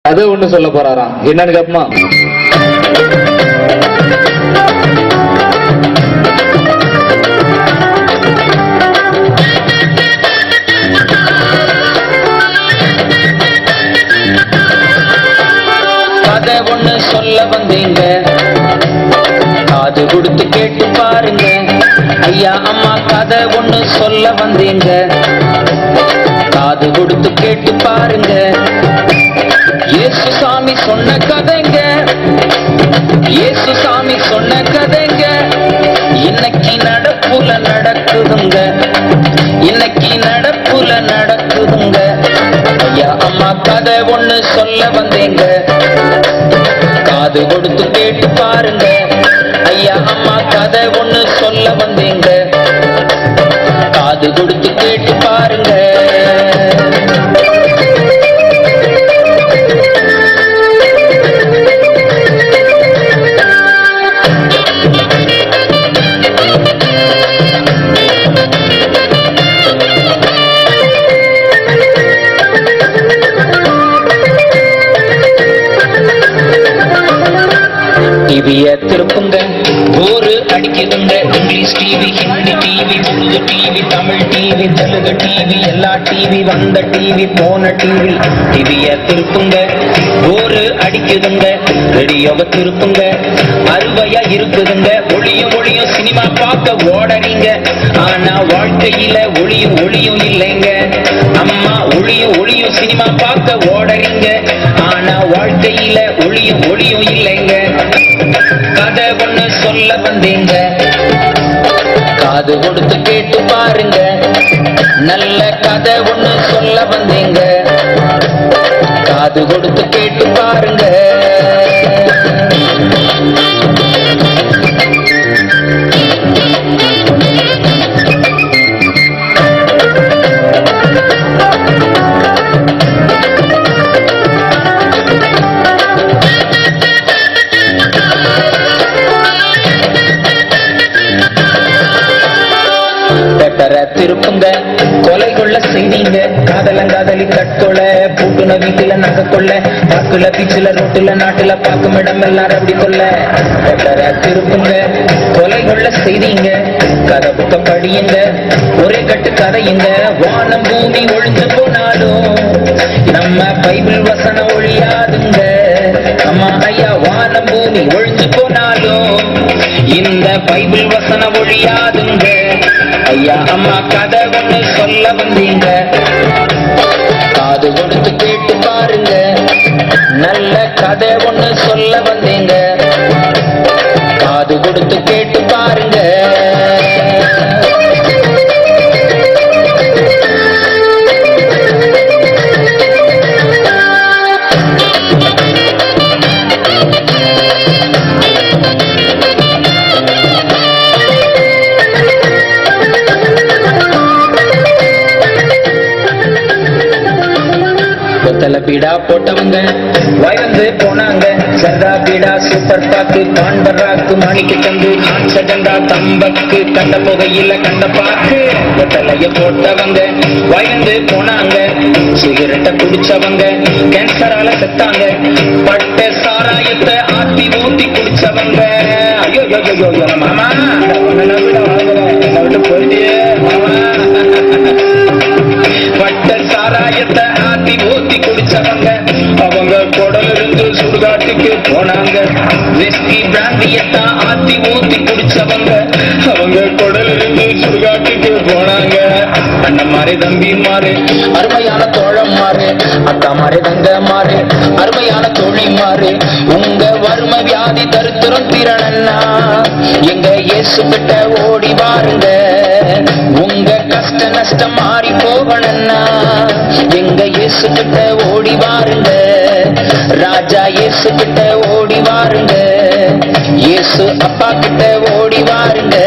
கதை ஒண்ணு சொல்ல போறாராம். என்னன்னு கேப்பமா? கதை ஒண்ணு சொல்ல வந்தீங்க, காது கொடுத்து கேட்டு பாருங்க. ஐயா அம்மா கதை ஒண்ணு சொல்ல வந்தீங்க, காது கொடுத்து கேட்டு பாருங்க. இயேசு சாமி சொன்ன கதைங்க, இயேசு சாமி சொன்ன கதைங்க. இன்னைக்கு நடப்புல நடக்குதுங்க, இன்னைக்கு நடப்புல நடக்குதுங்க. ஐயா அம்மா கதை ஒண்ணு சொல்ல வந்தீங்க, காது கொடுத்து கேட்டு பாருங்க. ஐயா அம்மா கதை ஒண்ணு சொல்ல வந்தீங்க, காது கொடுத்து கேட்டு பாருங்க. டிவிய திருப்புங்க, போரு அடிக்குதுங்க. English TV, Hindi TV, Urdu TV, Tamil TV, Telugu TV, எல்லா டிவி, வந்த டிவி, போன டிவி. டிவிய திருப்புங்க, போரு அடிக்குதுங்க. ரேடியோவை திருப்புங்க, அறுவையா இருக்குதுங்க. ஒளியும் ஒளியும் சினிமா பார்க்க ஓடறீங்க, ஆனா வாழ்க்கையில ஒளியும் ஒளியும் இல்லைங்க. அம்மா ஒளியும் ஒளியும் சினிமா பார்க்க ஓடறீங்க, ஆனா வாழ்க்கையில ஒளியும் ஒளியும் இல்லைங்க. கதை ஒண்ணு சொல்ல வந்தீங்க, காது கொடுத்து கேட்டு பாருங்க. நல்ல கதை ஒண்ணு சொல்ல வந்தீங்க, காது கொடுத்து கேட்டு பாருங்க. திருப்புங்க, கொலை கொள்ள செய்தீங்க. காதலங்காதலி கட்கொலை, பூட்டுன வீட்டுல நகை கொள்ள, பாக்குல பீச்சுல ரோட்டுல நாட்டுல பாக்கும் இடம் எல்லாரும் அப்படி கொள்ள. திருப்புங்க, கொலை கொள்ள செய்தீங்க. கதை புக்க படியுங்க, ஒரே கட்டு கதையுங்க. வானம் பூமி ஒழிஞ்சு போனாலும் நம்ம பைபிள் வசனம் ஒழியாதுங்க. அம்மா ஐயா வானம் பூமி ஒழிஞ்சு போனாலும் இந்த பைபிள் வசனம் ஒழியாதுங்க. ஐயா அம்மா கதை ஒண்ணு சொல்ல வந்தீங்க, காது கொடுத்து கேட்டு பாருங்க. நல்ல கதை ஒண்ணு சொல்ல வந்தீங்க, காது கொடுத்து கேட்டு பாருங்க. பீடா போட்டவங்க வயந்து போனாங்க. சர்தா பீடா, சூப்பர் பாக்கு, பாண்டராக்கு, மாணிக்க சந்து, ஆச்சகண்டா, தம்பக்கு, கண்ட புகையில கண்ட பாக்கு. தலைய போட்டவங்க வயந்து போனாங்க. சிகரெட்டை குடிச்சவங்க கேன்சரால செத்தாங்க. பட்ட சாராயத்தை ஆத்தி ஊத்தி குடிச்சவங்க. ஐயோ மாமா விட்டு போயிட்டே மாமா. பட்ட சாராயத்தை ஆத்தி ஊத்தி குடிச்சவங்க அவங்க குடல் இருந்து சுடுகாட்டுக்கு போனாங்க. விஸ்கி பிராந்தியத்தான் ஆத்தி ஊத்தி குடிச்சவங்க அவங்க குடல் இருந்து சுடுகாட்டுக்கு போனாங்க. அண்ணன் மாறே தம்பி மாறு, அருமையான தோழம் மாறு, அக்கா மாறே தங்க மாறு, அருமையான தோழி மாறு. உங்க வறுமை வியாதி தருத்திரம் திறனா எங்க இயேசு கிட்ட ஓடி வாருங்க. உங்க கஷ்ட நஷ்டம் மாறி போகணும்னா எங்க இயேசு கிட்ட ஓடி வாருங்க. ராஜா இயேசு கிட்ட ஓடி வாருங்க. இயேசு அப்பா கிட்ட ஓடி வாருங்க.